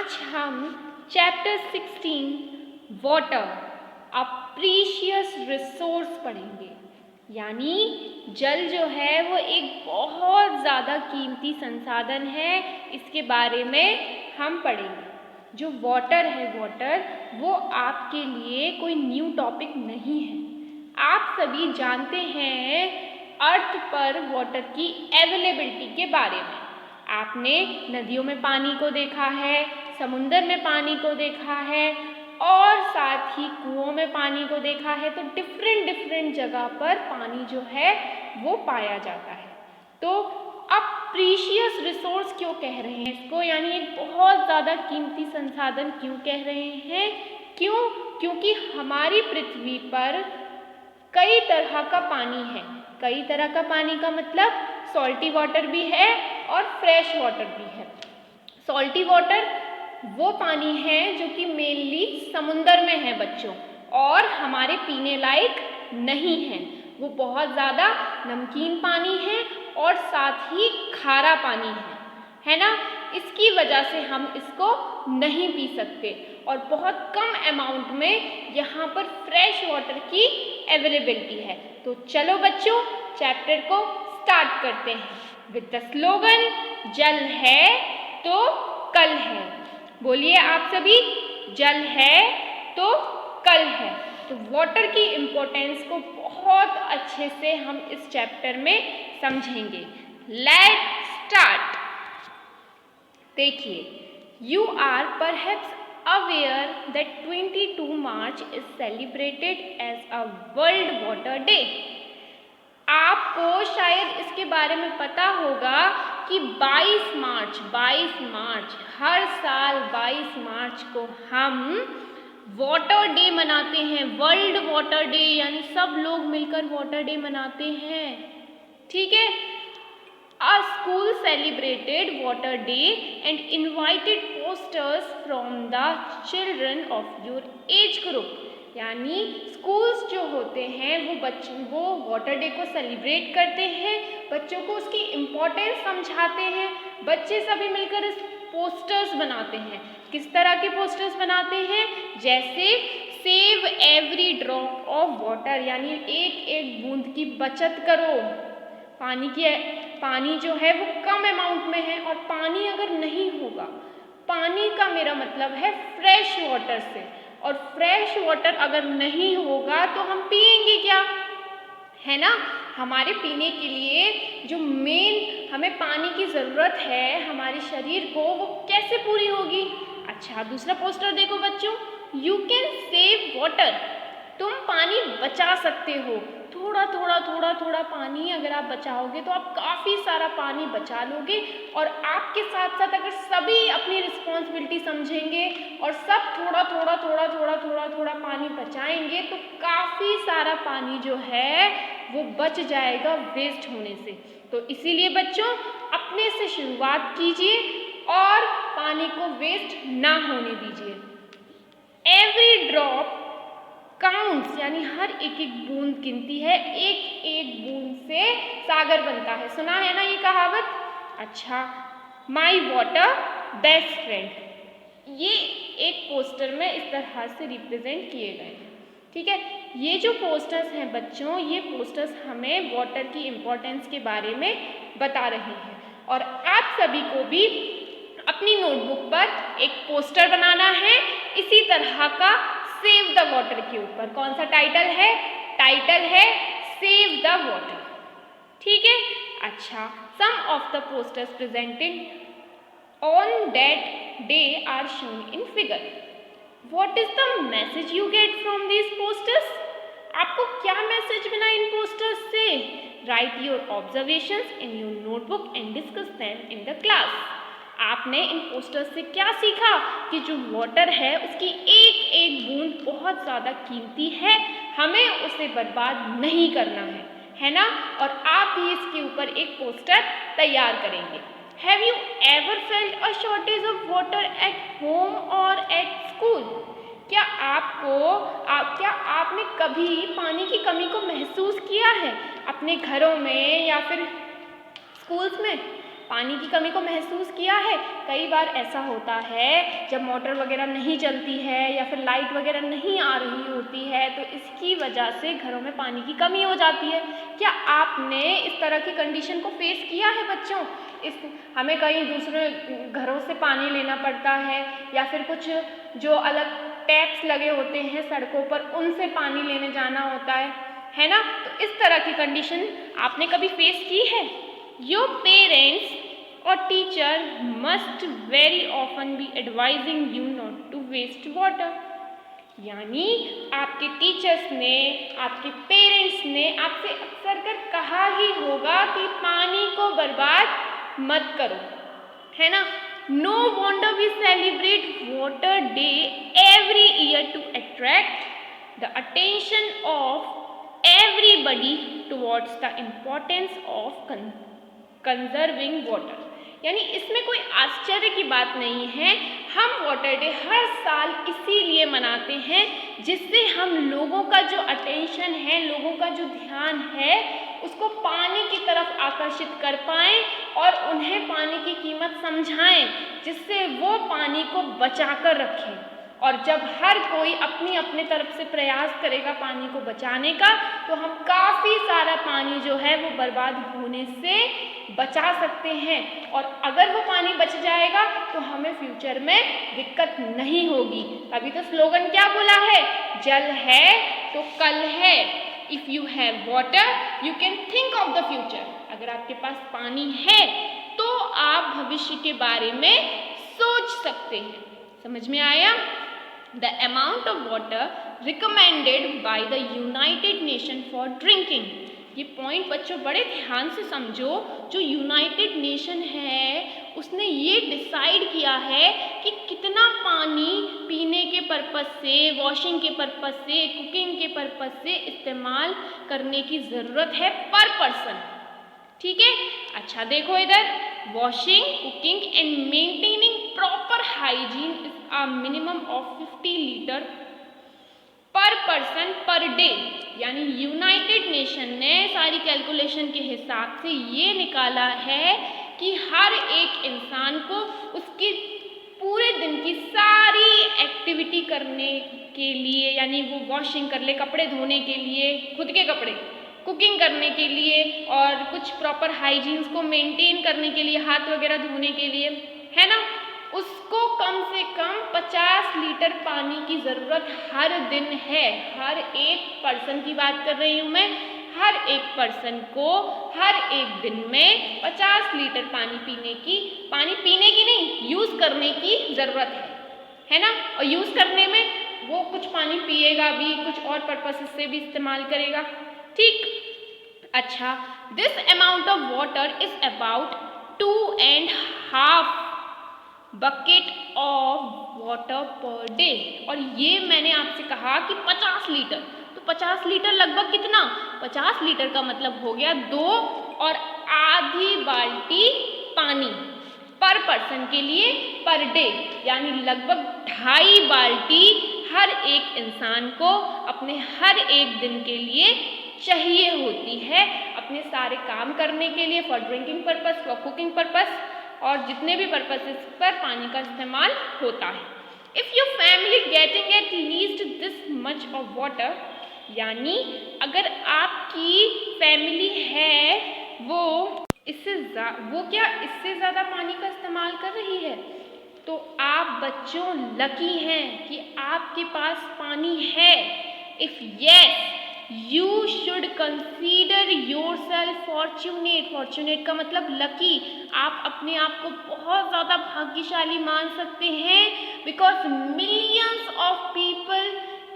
आज हम chapter 16 water अ precious resource पढ़ेंगे। यानी जल जो है वो एक बहुत ज़्यादा कीमती संसाधन है, इसके बारे में हम पढ़ेंगे। जो वाटर है वो आपके लिए कोई न्यू टॉपिक नहीं है। आप सभी जानते हैं अर्थ पर वाटर की अवेलेबिलिटी के बारे में। आपने नदियों में पानी को देखा है, समुंदर में पानी को देखा है और साथ ही कुओं में पानी को देखा है। तो डिफरेंट जगह पर पानी जो है वो पाया जाता है। तो अब प्रीशियस रिसोर्स क्यों कह रहे हैं इसको, यानी एक बहुत ज़्यादा कीमती संसाधन क्यों कह रहे हैं? क्योंकि हमारी पृथ्वी पर कई तरह का पानी है। कई तरह का पानी का मतलब सॉल्टी वाटर भी है और फ्रेश वाटर भी है। सॉल्टी वाटर वो पानी है जो कि मेनली समुंदर में है बच्चों, और हमारे पीने लायक नहीं है। वो बहुत ज़्यादा नमकीन पानी है और साथ ही खारा पानी है ना। इसकी वजह से हम इसको नहीं पी सकते और बहुत कम अमाउंट में यहाँ पर फ्रेश वाटर की अवेलेबिलिटी है। तो चलो बच्चों चैप्टर को स्टार्ट करते हैं विद द स्लोगन जल है तो कल है। बोलिए आप सभी, जल है तो कल है। तो वाटर की इम्पोर्टेंस को बहुत अच्छे से हम इस चैप्टर में समझेंगे। Let's start. देखिए, you are perhaps aware that 22 March is celebrated as a World Water Day। आपको शायद इसके बारे में पता होगा कि 22 मार्च हर साल 22 मार्च को हम वाटर डे मनाते हैं। वर्ल्ड वाटर डे, यानी सब लोग मिलकर वाटर डे मनाते हैं। ठीक है। A school celebrated Water Day and invited posters from the children of your age group। यानी स्कूल्स जो होते हैं वो वाटर डे को सेलिब्रेट करते हैं, बच्चों को उसकी इम्पोर्टेंस समझाते हैं। बच्चे सभी मिलकर इस पोस्टर्स बनाते हैं। किस तरह के पोस्टर्स बनाते हैं? जैसे save every drop of water, यानी एक एक बूंद की बचत करो। पानी जो है वो कम अमाउंट में है, और पानी अगर नहीं होगा, पानी का मेरा मतलब है फ्रेश वाटर से, और फ्रेश वाटर अगर नहीं होगा तो हम पिएंगे क्या, है ना। हमारे पीने के लिए जो मेन हमें पानी की ज़रूरत है हमारे शरीर को, वो कैसे पूरी होगी? अच्छा, दूसरा पोस्टर देखो बच्चों, यू कैन सेव वाटर। तुम पानी बचा सकते हो। थोड़ा पानी अगर आप बचाओगे तो आप काफ़ी सारा पानी बचा लोगे। और आपके साथ साथ अगर सभी अपनी रिस्पॉन्सिबिलिटी समझेंगे और सब थोड़ा पानी बचाएंगे तो काफ़ी सारा पानी जो है वो बच जाएगा वेस्ट होने से। तो इसीलिए बच्चों अपने से शुरुआत कीजिए और पानी को वेस्ट ना होने दीजिए। एवरी ड्रॉप काउंट्स, यानी हर एक एक बूंद गिनती है। एक एक बूंद से सागर बनता है। सुना है ना ये कहावत? अच्छा, माई वाटर बेस्ट फ्रेंड, ये एक पोस्टर में इस तरह से रिप्रेजेंट किए गए हैं। ठीक है। ये जो पोस्टर्स हैं बच्चों, ये पोस्टर्स हमें वाटर की इम्पोर्टेंस के बारे में बता रहे हैं। और आप सभी को भी अपनी नोटबुक पर एक पोस्टर बनाना है इसी तरह का, सेव द वाटर के ऊपर। कौन सा टाइटल है? टाइटल है सेव द वाटर। ठीक है। अच्छा, some of the posters presented on that day are shown in figure. What is the message you get from these posters? आपको क्या मैसेज मिला इन पोस्टर्स से? Write your observations in your notebook and discuss them in the class. आपने इन posters से क्या सीखा? कि जो वाटर है उसकी एक एक बूंद बहुत ज़्यादा कीमती है, हमें उसे बर्बाद नहीं करना है ना। और आप भी इसके ऊपर एक पोस्टर तैयार करेंगे। Have you ever felt a shortage of water at home और एट स्कूल? क्या आपने कभी पानी की कमी को महसूस किया है अपने घरों में या फिर स्कूल्स में? पानी की कमी को महसूस किया है? कई बार ऐसा होता है जब मोटर वगैरह नहीं चलती है या फिर लाइट वगैरह नहीं आ रही होती है तो इसकी वजह से घरों में पानी की कमी हो जाती है। क्या आपने इस तरह की कंडीशन को फेस किया है बच्चों? हमें कहीं दूसरे घरों से पानी लेना पड़ता है या फिर कुछ जो अलग टैप्स लगे होते हैं सड़कों पर उनसे पानी लेने जाना होता है ना? तो इस तरह की कंडीशन आपने कभी फेस की है? योर पेरेंट्स और teacher must very often be advising you not to waste water. यानी आपके टीचर्स ने, आपके पेरेंट्स ने आपसे अक्सर कर कहा ही होगा कि पानी को बर्बाद मत करो, है ना? No wonder we celebrate Water Day every year to attract the attention of everybody towards the importance of conserving water। यानी इसमें कोई आश्चर्य की बात नहीं है। हम वाटर डे हर साल इसीलिए मनाते हैं जिससे हम लोगों का जो अटेंशन है, लोगों का जो ध्यान है उसको पानी की तरफ आकर्षित कर पाएं और उन्हें पानी की कीमत समझाएं, जिससे वो पानी को बचा कर रखें। और जब हर कोई अपनी अपने तरफ से प्रयास करेगा पानी को बचाने का तो हम काफ़ी सारा पानी जो है वो बर्बाद होने से बचा सकते हैं। और अगर वो पानी बच जाएगा तो हमें फ्यूचर में दिक्कत नहीं होगी। तभी तो स्लोगन क्या बोला है? जल है तो कल है। If you have water you can think of the future. अगर आपके पास पानी है तो आप भविष्य के बारे में सोच सकते हैं। समझ में आया? The amount of water recommended by the United Nation for drinking। ये पॉइंट बच्चों बड़े ध्यान से समझो। जो यूनाइटेड नेशन है उसने ये डिसाइड किया है कि कितना पानी पीने के पर्पस से, वॉशिंग के पर्पस से, कुकिंग के पर्पस से इस्तेमाल करने की ज़रूरत है पर पर्सन। ठीक है? अच्छा देखो इधर, washing, cooking and maintaining proper hygiene is a minimum of 50 litre पर पर्सन पर डे। यानी यूनाइटेड नेशन ने सारी कैलकुलेशन के हिसाब से ये निकाला है कि हर एक इंसान को उसकी पूरे दिन की सारी एक्टिविटी करने के लिए, यानी वो वॉशिंग कर ले, कपड़े धोने के लिए, खुद के कपड़े, कुकिंग करने के लिए और कुछ प्रॉपर हाइजीन्स को मेंटेन करने के लिए, हाथ वगैरह धोने के लिए, है ना, उसको कम से कम 50 लीटर पानी की ज़रूरत हर दिन है। हर एक पर्सन की बात कर रही हूँ मैं। हर एक पर्सन को हर एक दिन में 50 लीटर पानी पीने की नहीं, यूज़ करने की ज़रूरत है ना? और यूज़ करने में वो कुछ पानी पिएगा भी, कुछ और पर्पसेस से भी इस्तेमाल करेगा। ठीक? अच्छा, this amount of water is about 2.5 bucket of water per day. और ये मैंने आपसे कहा कि 50 लीटर, तो 50 लीटर लगभग कितना? 50 लीटर का मतलब हो गया 2.5 बाल्टी पानी पर पर्सन के लिए पर डे। यानी लगभग 2.5 बाल्टी हर एक इंसान को अपने हर एक दिन के लिए चाहिए होती है, अपने सारे काम करने के लिए, for drinking purpose, for cooking purpose और जितने भी पर्पसेस पर पानी का इस्तेमाल होता है। If your family getting at least this much of water, यानी अगर आपकी फैमिली है वो इससे ज़्यादा पानी का इस्तेमाल कर रही है, तो आप बच्चों लकी हैं कि आपके पास पानी है। If yes, you should consider your self fortunate. Fortunate का मतलब लकी। आप अपने आप को बहुत ज़्यादा भाग्यशाली मान सकते हैं, because millions of people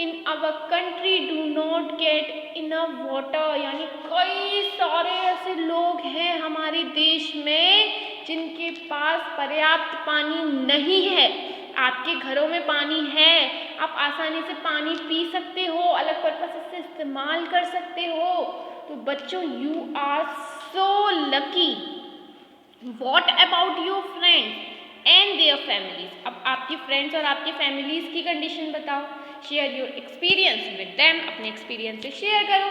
in our country do not get enough water. यानी कई सारे ऐसे लोग हैं हमारे देश में जिनके पास पर्याप्त पानी नहीं है। आपके घरों में पानी है, आप आसानी से पानी पी सकते हो, अलग पर्पस से इस्तेमाल कर सकते हो। तो बच्चों, you are so lucky. What about your friends and their families? अब आपकी फ्रेंड्स और आपकी फैमिलीज की कंडीशन बताओ। Share your experience with them. अपने एक्सपीरियंस से शेयर करो।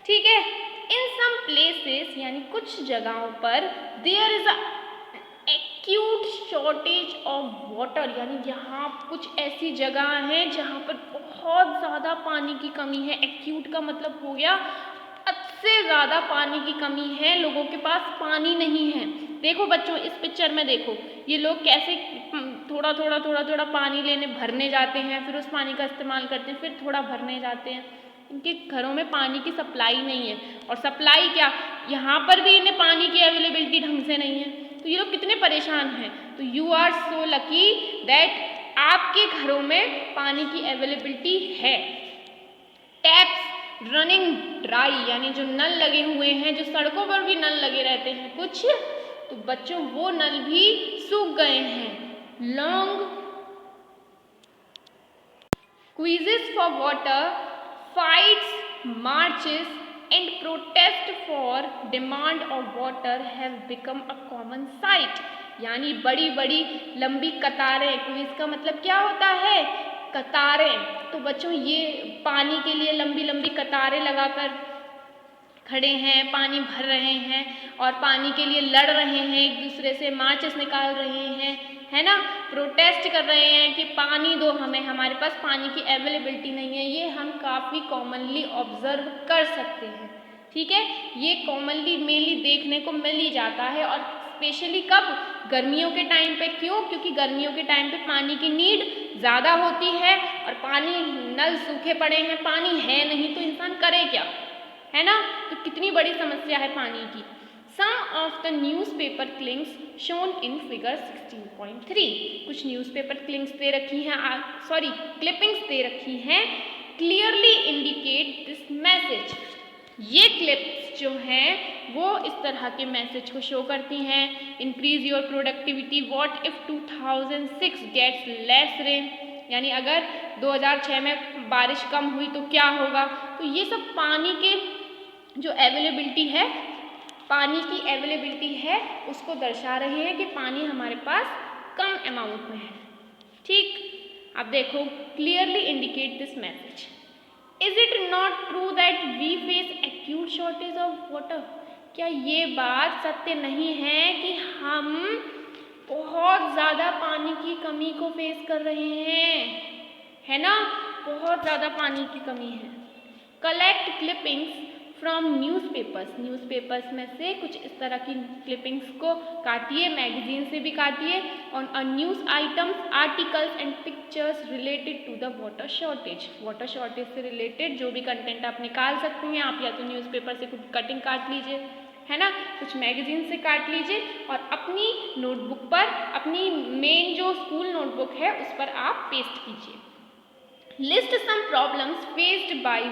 ठीक है? इन सम प्लेसेस यानी कुछ जगहों पर there is a acute shortage of water, यानी यहाँ कुछ ऐसी जगह हैं जहाँ पर बहुत ज़्यादा पानी की कमी है। एक्यूट का मतलब हो गया हद से ज़्यादा पानी की कमी है, लोगों के पास पानी नहीं है। देखो बच्चों, इस पिक्चर में देखो, ये लोग कैसे थोड़ा थोड़ा पानी लेने भरने जाते हैं, फिर उस पानी का इस्तेमाल करते हैं, फिर थोड़ा भरने जाते हैं। इनके घरों में पानी की सप्लाई नहीं है, और सप्लाई क्या, यहाँ पर भी इन्हें पानी की अवेलेबिलिटी ढंग से नहीं है, तो ये लोग कितने परेशान हैं। तो you are so lucky that आपके घरों में पानी की अवेलेबिलिटी है। टैप्स रनिंग ड्राई, यानी जो नल लगे हुए हैं, जो सड़कों पर भी नल लगे रहते हैं कुछ, तो बच्चों वो नल भी सूख गए हैं। Long quizzes for water, fights, marches and protest for demand of water have become a common sight, यानी बड़ी बड़ी लंबी कतारें। क्विज का मतलब क्या होता है, कतारें। तो बच्चों ये पानी के लिए लंबी लंबी कतारें लगाकर खड़े हैं, पानी भर रहे हैं और पानी के लिए लड़ रहे हैं, एक दूसरे से मार्चेस निकाल रहे हैं, है ना, प्रोटेस्ट कर रहे हैं कि पानी दो हमें, हमारे पास पानी की अवेलेबिलिटी नहीं है। ये हम काफ़ी कॉमनली ऑब्जर्व कर सकते हैं, ठीक है। ये कॉमनली मेनली देखने को मिल ही जाता है, और स्पेशली कब, गर्मियों के टाइम पे। क्यों, क्योंकि गर्मियों के टाइम पे पानी की नीड ज़्यादा होती है और पानी, नल सूखे पड़े हैं, पानी है नहीं, तो इंसान करे क्या, है ना। तो कितनी बड़ी समस्या है पानी की। Some of the newspaper clippings shown in figure 16.3, कुछ न्यूज़पेपर क्लिपिंग्स दे रखी हैं, क्लिपिंग्स दे रखी हैं, clearly indicate this message। ये क्लिप्स जो हैं वो इस तरह के मैसेज को शो करती हैं। Increase your productivity, what if 2006 gets less rain, यानी अगर 2006 में बारिश कम हुई तो क्या होगा। तो ये सब पानी के जो अवेलेबिलिटी है, पानी की अवेलेबिलिटी है, उसको दर्शा रहे हैं कि पानी हमारे पास कम अमाउंट में है, ठीक। अब देखो, clearly indicate this message. Is it not true that we face acute shortage of water, क्या ये बात सत्य नहीं है कि हम बहुत ज़्यादा पानी की कमी को फेस कर रहे हैं, है ना, बहुत ज़्यादा पानी की कमी है। कलेक्ट क्लिपिंग्स फ्रॉम न्यूज़पेपर्स में से कुछ इस तरह की क्लिपिंग्स को काटिए, मैगजीन से भी काटिए, on a news items, articles and pictures related to the water shortage. Water shortage से रिलेटेड जो भी कंटेंट आप निकाल सकते हैं, आप या तो न्यूज़पेपर से कुछ कटिंग काट लीजिए, है ना, कुछ मैगजीन से काट लीजिए और अपनी नोटबुक पर, अपनी मेन जो स्कूल नोटबुक है उस पर आप पेस्ट कीजिए। List some problems faced by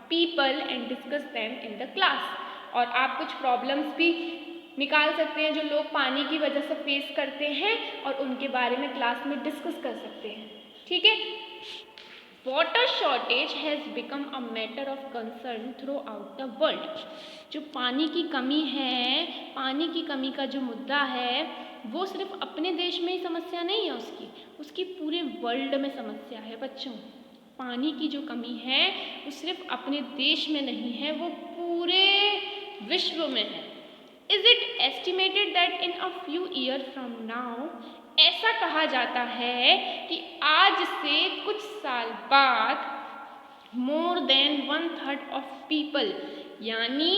people and discuss them in the class, और आप कुछ प्रॉब्लम्स भी निकाल सकते हैं जो लोग पानी की वजह से फेस करते हैं और उनके बारे में क्लास में डिस्कस कर सकते हैं, ठीक है। Water shortage has become a matter of concern through out the world. जो पानी की कमी है, पानी की कमी का जो मुद्दा है वो सिर्फ अपने देश में ही समस्या नहीं है, उसकी पूरे वर्ल्ड में समस्या है बच्चों। पानी की जो कमी है वो सिर्फ अपने देश में नहीं है, वो पूरे विश्व में है। Is it estimated that in a few year from now, ऐसा कहा जाता है कि आज से कुछ साल बाद मोर देन 1/3 ऑफ पीपल, यानी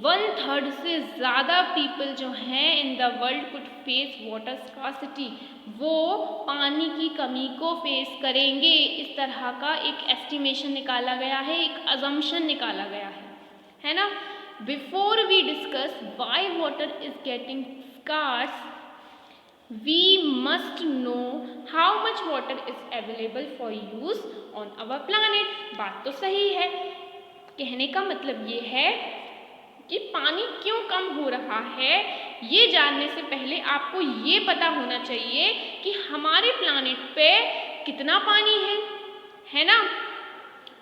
1/3 से ज़्यादा पीपल जो हैं in the world could face water scarcity, वो पानी की कमी को फेस करेंगे। इस तरह का एक एस्टिमेशन निकाला गया है, एक अजम्पशन निकाला गया है ना। Before we discuss why water is getting scarce, we must know how much water is available for use on our planet। बात तो सही है, कहने का मतलब ये है कि पानी क्यों कम हो रहा है, ये जानने से पहले आपको ये पता होना चाहिए कि हमारे प्लानेट पे कितना पानी है ना।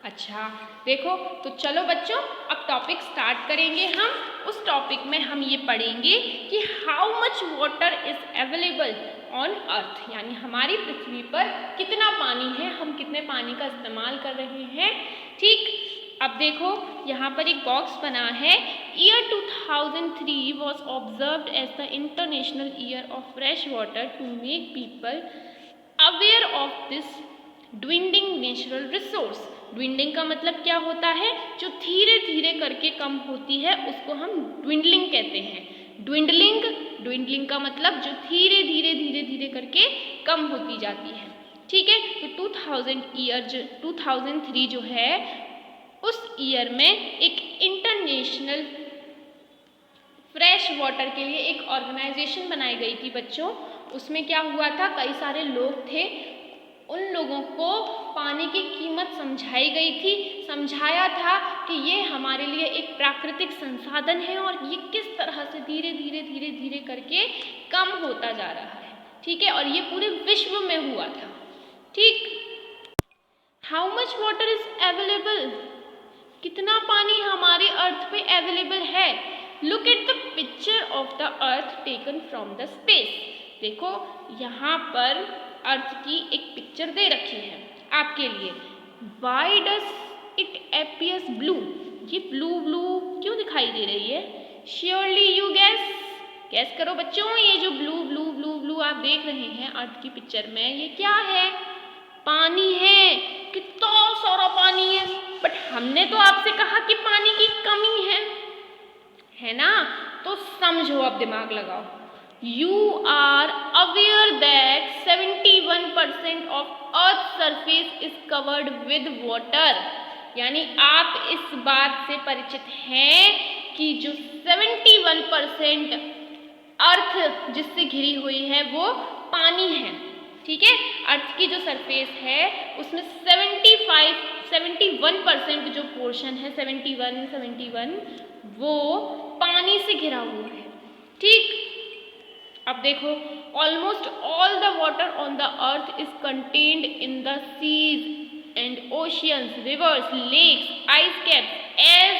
अच्छा देखो, तो चलो बच्चों अब टॉपिक स्टार्ट करेंगे हम। उस टॉपिक में हम ये पढ़ेंगे कि how much water is available on earth, यानी हमारी पृथ्वी पर कितना पानी है, हम कितने पानी का इस्तेमाल कर रहे हैं, ठीक। अब देखो यहाँ पर एक बॉक्स बना है। Year 2003 was observed as the international year of fresh water to make people aware of this dwindling natural resource. Dwindling का मतलब क्या होता है? जो धीरे धीरे करके कम होती है उसको हम ड्विंडलिंग कहते हैं। ड्विंडलिंग का मतलब जो धीरे धीरे करके कम होती जाती है। ठीक है, तो 2003 जो है उस ईयर में एक इंटरनेशनल फ्रेश वाटर के लिए एक ऑर्गेनाइजेशन बनाई गई थी बच्चों। उसमें क्या हुआ था, कई सारे लोग थे, उन लोगों को पानी की कीमत समझाई गई थी। समझाया था कि ये हमारे लिए एक प्राकृतिक संसाधन है और ये किस तरह से धीरे धीरे करके कम होता जा रहा है। ठीक है, और ये पूरे विश्व में हुआ था। ठीक, how much water is available, कितना पानी हमारे अर्थ पे अवेलेबल है। Look at the picture of the earth taken from the space. देखो यहाँ पर अर्थ की एक पिक्चर दे रखी है आपके लिए। Why does it appears blue, ये ब्लू क्यों दिखाई दे रही है? श्योरली यू गैस करो बच्चों, ये जो ब्लू आप देख रहे हैं अर्थ की पिक्चर में, ये क्या है? पानी है। कितना सारा पानी है, बट हमने तो आपसे कहा कि पानी की कमी है ना? तो समझो, अब दिमाग लगाओ। You are aware that 71% of Earth's surface is covered with water। यानी आप इस बात से परिचित हैं कि जो 71% अर्थ जिससे घिरी हुई है वो पानी है। ठीक है, अर्थ की जो सरफेस है उसमें 71% जो पोर्शन है 71 वो पानी से घिरा हुआ है। ठीक, अब देखो, almost all the water on the earth is contained in the seas and oceans, rivers, lakes, ice caps as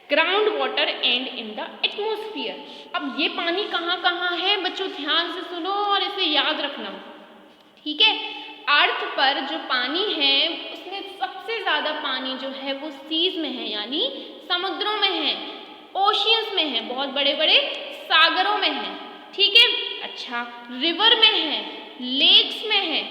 ground water and in the atmosphere. अब ये पानी कहाँ है बच्चों, ध्यान से सुनो और इसे याद रखना। ठीक है, अर्थ पर जो पानी है उसमें सबसे ज़्यादा पानी जो है वो सीज में है, यानी समुद्रों में है, ओशियंस में है, बहुत बड़े बड़े सागरों में है। ठीक है, अच्छा, रिवर में है, लेक्स में है,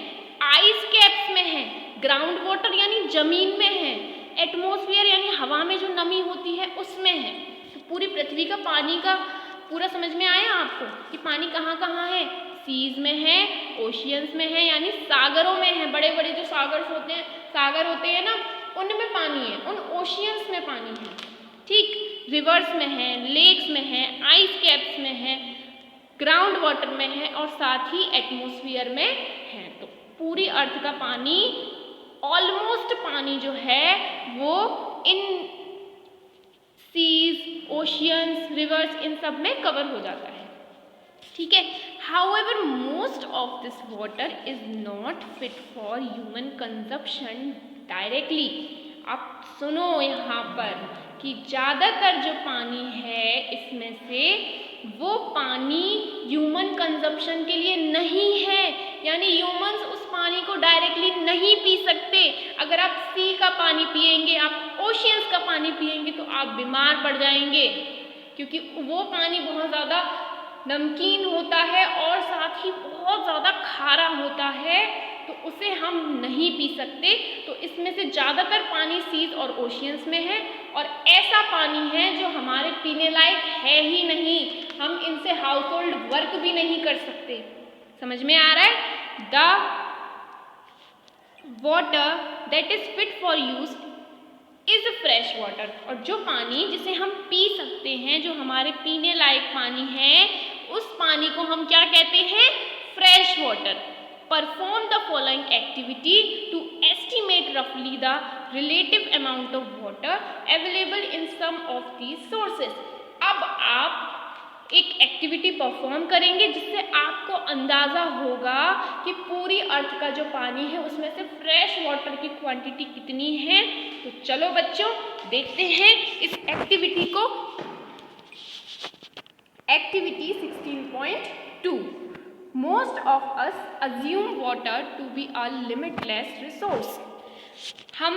आइस कैप्स में है, ग्राउंड वाटर यानी जमीन में है, एटमॉस्फेयर यानी हवा में जो नमी होती है उसमें है। तो पूरी पृथ्वी का पानी का पूरा समझ में आया आपको कि पानी कहाँ है? सीज में है, ओशियंस में है यानी सागरों में है, बड़े बड़े जो सागर होते हैं ना उनमें पानी है, उन ओशियंस में पानी है। ठीक, रिवर्स में है, लेक्स में है, आइस कैप्स में है, ग्राउंड वाटर में है और साथ ही एटमॉस्फेयर में है। तो पूरी अर्थ का पानी, ऑलमोस्ट पानी जो है वो इन सीज, ओशियंस, रिवर्स इन सब में कवर हो जाता है। ठीक है, however most of this water is not fit for human consumption directly। अब सुनो यहाँ पर कि ज़्यादातर जो पानी है इसमें से वो पानी ह्यूमन कंजप्शन के लिए नहीं है, यानी ह्यूमंस उस पानी को डायरेक्टली नहीं पी सकते। अगर आप सी का पानी पिएंगे, आप ओशियंस का पानी पिएंगे तो आप बीमार पड़ जाएंगे, क्योंकि वो पानी बहुत ज़्यादा नमकीन होता है और साथ ही बहुत ज़्यादा खारा होता है, तो उसे हम नहीं पी सकते। तो इसमें से ज़्यादातर पानी सीज और ओशियंस में है और ऐसा पानी है जो हमारे पीने लायक है ही नहीं, हम इनसे हाउस होल्ड वर्क भी नहीं कर सकते। समझ में आ रहा है? The water that is fit for use is fresh water. और जो पानी जिसे हम पी सकते हैं, जो हमारे पीने लायक पानी है, उस पानी को हम क्या कहते हैं? Fresh water. Perform the following activity to estimate रफली the relative amount of water available in some of these sources. अब आप एक एक्टिविटी परफॉर्म करेंगे जिससे आपको अंदाज़ा होगा कि पूरी अर्थ का जो पानी है उसमें से फ्रेश वाटर की क्वांटिटी कितनी है। तो चलो बच्चों देखते हैं इस एक्टिविटी को। Activity 16.2। Most of us assume water to be a limitless resource. हम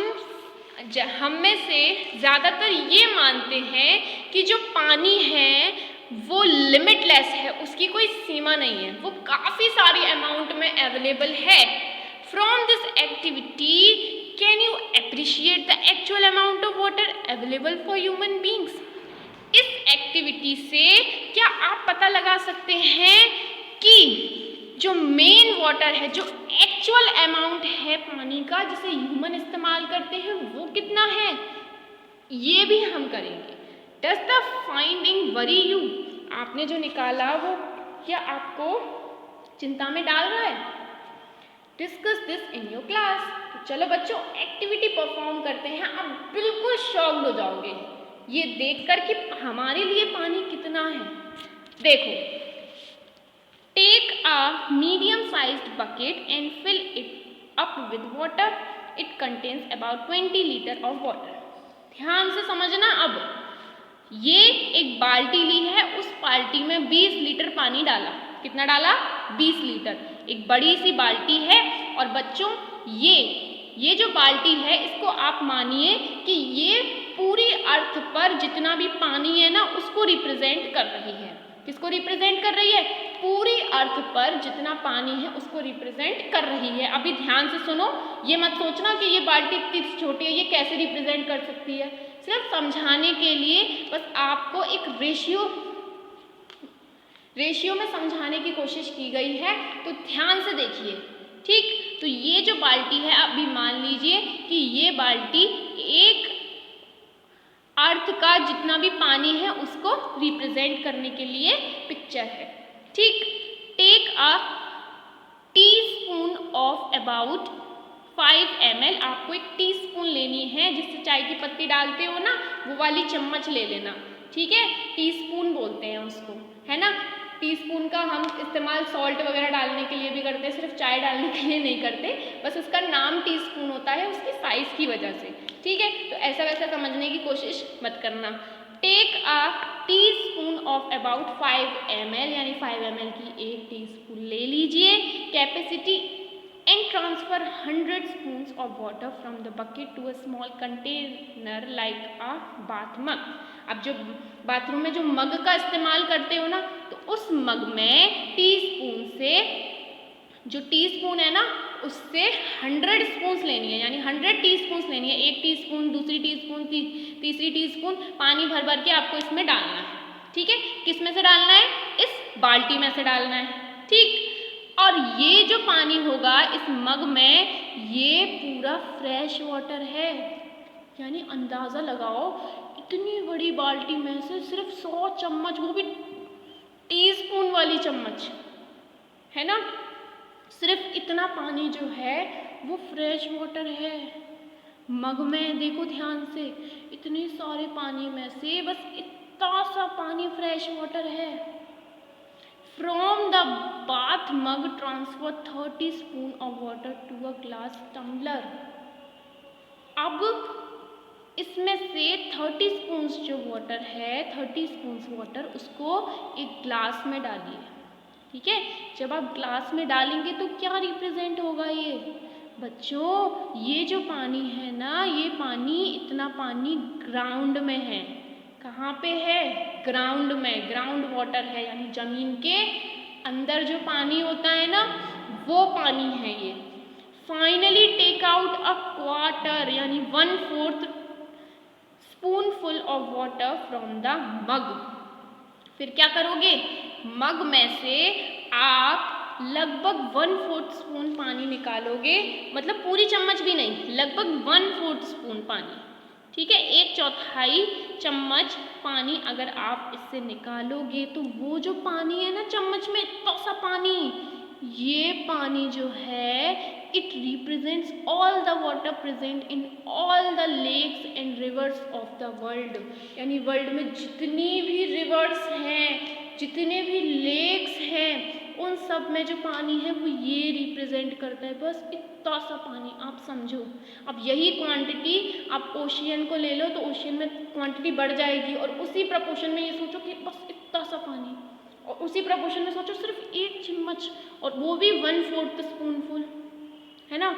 हम में से ज़्यादातर ये मानते हैं कि जो पानी है वो लिमिटलेस है, उसकी कोई सीमा नहीं है, वो काफ़ी सारी अमाउंट में अवेलेबल है। From this activity can you appreciate the actual amount of water available for human beings. इस एक्टिविटी से क्या आप पता लगा सकते हैं कि जो मेन वाटर है, जो एक्चुअल अमाउंट है पानी का जिसे ह्यूमन इस्तेमाल करते हैं, वो कितना है? ये भी हम करेंगे। Does the finding worry you? आपने जो निकाला वो क्या आपको चिंता में डाल रहा है? Discuss this in your class. तो चलो बच्चों एक्टिविटी परफॉर्म करते हैं। आप बिल्कुल शॉक्ड हो जाओगे ये देखकर कि हमारे लिए पानी कितना है। देखो, take a medium sized bucket and fill it up with water. It contains about 20 litre of water. ध्यान से समझना। अब ये एक बाल्टी ली है, उस बाल्टी में 20 लीटर पानी डाला। कितना डाला? 20 लीटर। एक बड़ी सी बाल्टी है और बच्चों ये जो बाल्टी है इसको आप मानिए कि ये पूरी अर्थ पर जितना भी पानी है ना उसको रिप्रेजेंट कर रही है। किसको रिप्रेजेंट कर रही है? पूरी अर्थ पर जितना पानी है उसको रिप्रेजेंट कर रही है। अभी ध्यान से सुनो, ये मत सोचना कि ये बाल्टी इतनी छोटी है, ये कैसे रिप्रेजेंट कर सकती है। सिर्फ समझाने के लिए बस आपको एक रेशियो में समझाने की कोशिश की गई है, तो ध्यान से देखिए। ठीक, तो ये जो बाल्टी है, अभी मान लीजिए कि ये बाल्टी एक अर्थ का जितना भी पानी है उसको रिप्रेजेंट करने के लिए पिक्चर है। ठीक, take a teaspoon of about 5 ml। आपको एक टीस्पून लेनी है, जिससे चाय की पत्ती डालते हो ना, वो वाली चम्मच ले लेना। ठीक है, टीस्पून बोलते हैं उसको, है ना। टीस्पून का हम इस्तेमाल सॉल्ट वगैरह डालने के लिए भी करते हैं, सिर्फ चाय डालने के लिए नहीं करते। बस उसका नाम टीस्पून होता है उसकी साइज़ की वजह से। ठीक है, तो ऐसा वैसा समझने की कोशिश मत करना। Take a teaspoon of about 5 ml, यानी 5 ml की एक टीस्पून ले लीजिए। Capacity and transfer 100 spoons of water from the bucket to a small container like a bath mug. अब जो बाथरूम में जो मग का इस्तेमाल करते हो ना, तो उस मग में टीस्पून से, जो टीस्पून है ना उससे 100 स्पून्स लेनी है, यानी 100 टीस्पून्स लेनी है। एक टीस्पून, दूसरी टीस्पून, तीसरी टीस्पून पानी भर भर के आपको इसमें डालना है। ठीक है, किस में से डालना है? इस बाल्टी में से डालना है। ठीक, और ये जो पानी होगा इस मग में, ये पूरा फ्रेश वाटर है। यानी अंदाज़ा लगाओ, इतनी बड़ी बाल्टी में से सिर्फ 100 चम्मच, वो भी टीस्पून वाली चम्मच, है ना, सिर्फ इतना पानी जो है वो फ्रेश वाटर है। मग में देखो ध्यान से, इतने सारे पानी में से बस इतना सा पानी फ्रेश वाटर है। From the bath mug transfer 30 spoon of water to a glass tumbler. अब इसमें से 30 स्पून्स जो वाटर है, 30 स्पून्स वाटर उसको एक ग्लास में डालिए। ठीक है, जब आप ग्लास में डालेंगे तो क्या रिप्रेजेंट होगा? ये बच्चों, ये जो पानी है ना, ये पानी, इतना पानी ग्राउंड में है। कहाँ पे है? ग्राउंड में। ग्राउंड वाटर है, यानी जमीन के अंदर जो पानी होता है ना, वो पानी है ये। Finally take out a quarter, यानी 1/4 spoonful of water from the mug. फिर क्या करोगे? मग में से आप लगभग 1/4 स्पून पानी निकालोगे, मतलब पूरी चम्मच भी नहीं, लगभग 1/4 स्पून पानी। ठीक है, 1/4 चम्मच पानी अगर आप इससे निकालोगे तो वो जो पानी है ना चम्मच में, इतना सा पानी, ये पानी जो है it represents all the water present in all the lakes and rivers of the world। यानी वर्ल्ड में जितनी भी रिवर्स हैं, जितने भी लेक्स हैं, उन सब में जो पानी है वो ये रिप्रेजेंट करता है। बस इतना सा पानी, आप समझो। अब यही क्वांटिटी आप ओशियन को ले लो तो ओशियन में क्वांटिटी बढ़ जाएगी, और उसी प्रपोर्शन में ये सोचो कि बस इतना सा पानी, और उसी प्रपोर्शन में सोचो सिर्फ 1 चम्मच, और वो भी 1/4 स्पूनफुल, है ना।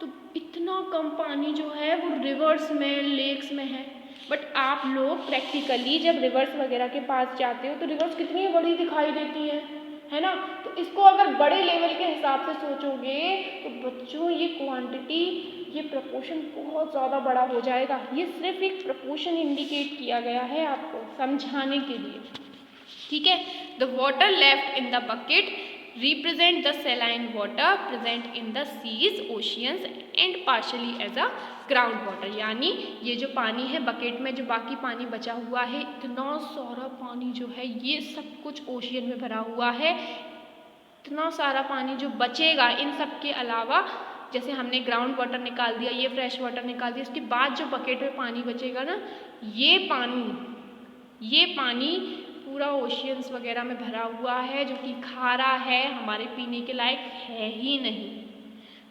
तो इतना कितना कम पानी जो है वो रिवर्स में, लेक्स में है। बट आप लोग प्रैक्टिकली जब रिवर्स वगैरह के पास जाते हो तो रिवर्स कितनी बड़ी दिखाई देती है ना। तो इसको अगर बड़े लेवल के हिसाब से सोचोगे तो बच्चों ये क्वांटिटी, ये प्रपोर्शन बहुत ज़्यादा बड़ा हो जाएगा। ये सिर्फ एक प्रपोर्शन इंडिकेट किया गया है आपको समझाने के लिए, ठीक है। The water left in the bucket represent the saline water present in the seas, oceans and partially as a ground water। यानी ये जो पानी है बकेट में, जो बाकी पानी बचा हुआ है, इतना सारा पानी जो है ये सब कुछ ओशियन में भरा हुआ है। इतना सारा पानी जो बचेगा इन सब के अलावा, जैसे हमने ग्राउंड वाटर निकाल दिया, ये फ्रेश वाटर निकाल दिया, उसके बाद जो बकेट में पानी बचेगा ना, ये पानी पूरा ओशियंस वगैरह में भरा हुआ है, जो कि खारा है, हमारे पीने के लायक है ही नहीं।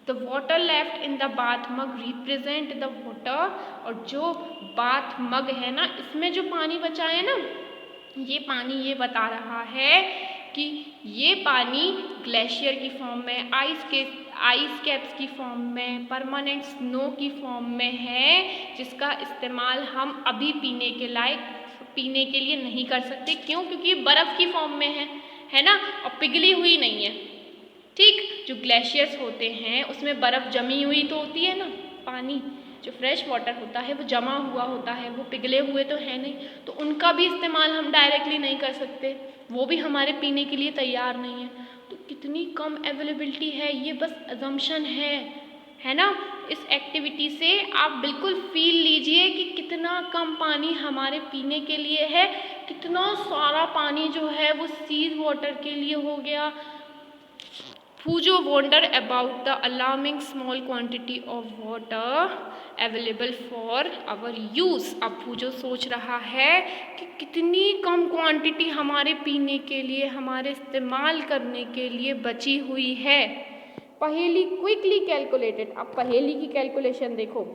The water left in the bath mug represent the water, और जो बाथ मग है ना, इसमें जो पानी बचा है ना, ये पानी ये बता रहा है कि ये पानी ग्लेशियर की फॉर्म में, आइस कैप्स की फॉर्म में, परमानेंट स्नो की फॉर्म में है, जिसका इस्तेमाल हम अभी पीने के लिए नहीं कर सकते। क्यों? क्योंकि ये बर्फ़ की फॉर्म में है ना, और पिघली हुई नहीं है, ठीक। जो ग्लेशियर्स होते हैं उसमें बर्फ़ जमी हुई तो होती है ना, पानी जो फ्रेश वाटर होता है वो जमा हुआ होता है, वो पिघले हुए तो है नहीं, तो उनका भी इस्तेमाल हम डायरेक्टली नहीं कर सकते, वो भी हमारे पीने के लिए तैयार नहीं है। तो कितनी कम अवेलेबिलिटी है, ये बस अजम्पशन है ना। इस एक्टिविटी से आप बिल्कुल फील लीजिए कि कितना कम पानी हमारे पीने के लिए है, कितना सारा पानी जो है वो सीज वाटर के लिए हो गया। Boojho wonder about the alarming small quantity of water available for our use. अब फूजो सोच रहा है कि कितनी कम क्वांटिटी हमारे पीने के लिए, हमारे इस्तेमाल करने के लिए बची हुई है। पहेली क्विकली कैलकुलेटेड, अब पहेली की कैलकुलेशन देखो,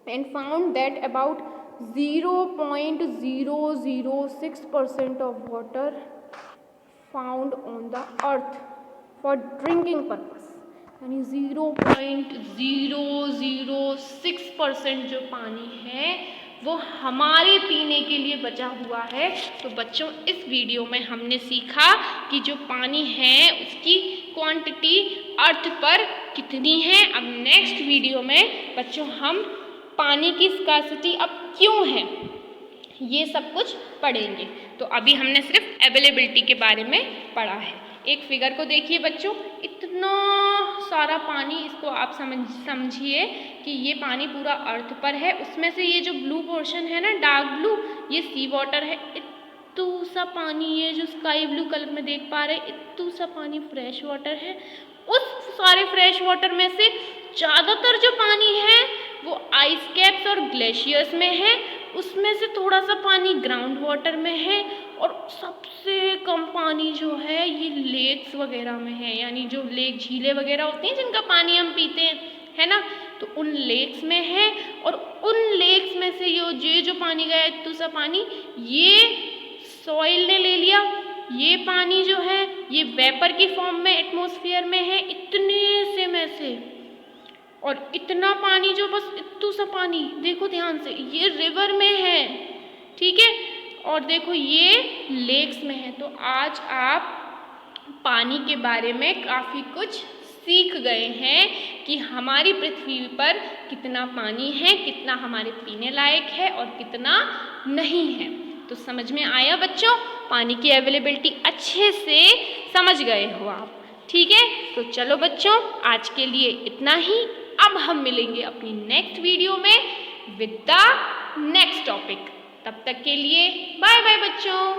and found that about 0.006% of water found on the earth for drinking purpose, यानी 0.006% जो पानी है वो हमारे पीने के लिए बचा हुआ है। तो बच्चों इस वीडियो में हमने सीखा कि जो पानी है उसकी क्वांटिटी अर्थ पर कितनी है। अब नेक्स्ट वीडियो में बच्चों हम पानी की स्कार्सिटी अब क्यों है ये सब कुछ पढ़ेंगे। तो अभी हमने सिर्फ अवेलेबिलिटी के बारे में पढ़ा है। एक फिगर को देखिए बच्चों, इतना सारा पानी, इसको आप समझिए कि ये पानी पूरा अर्थ पर है, उसमें से ये जो ब्लू पोर्शन है ना, डार्क ब्लू, ये सी वाटर है। इतना सा पानी, ये जो स्काई ब्लू कलर में देख पा रहे, इतना सा पानी फ्रेश वाटर है। उस सारे फ्रेश वाटर में से ज़्यादातर जो पानी है वो आइस कैप्स और ग्लेशियर्स में है, उसमें से थोड़ा सा पानी ग्राउंड वाटर में है, और सबसे कम पानी जो है ये लेक्स वगैरह में है, यानी जो लेक, झीलें वगैरह होती हैं जिनका पानी हम पीते हैं, है ना, तो उन लेक्स में है। और उन लेक्स में से ये जो पानी गया, इतना सा पानी ये सॉइल ने ले लिया, ये पानी जो है ये वेपर की फॉर्म में एटमॉस्फेयर में है, इतने से में से, और इतना पानी जो बस इतना सा पानी, देखो ध्यान से, ये रिवर में है, ठीक है, और देखो ये लेक्स में है। तो आज आप पानी के बारे में काफ़ी कुछ सीख गए हैं कि हमारी पृथ्वी पर कितना पानी है, कितना हमारे पीने लायक है और कितना नहीं है। तो समझ में आया बच्चों, पानी की अवेलेबिलिटी अच्छे से समझ गए हो आप, ठीक है। तो चलो बच्चों, आज के लिए इतना ही। अब हम मिलेंगे अपनी नेक्स्ट वीडियो में विद द नेक्स्ट टॉपिक। तब तक के लिए बाय बाय बच्चों।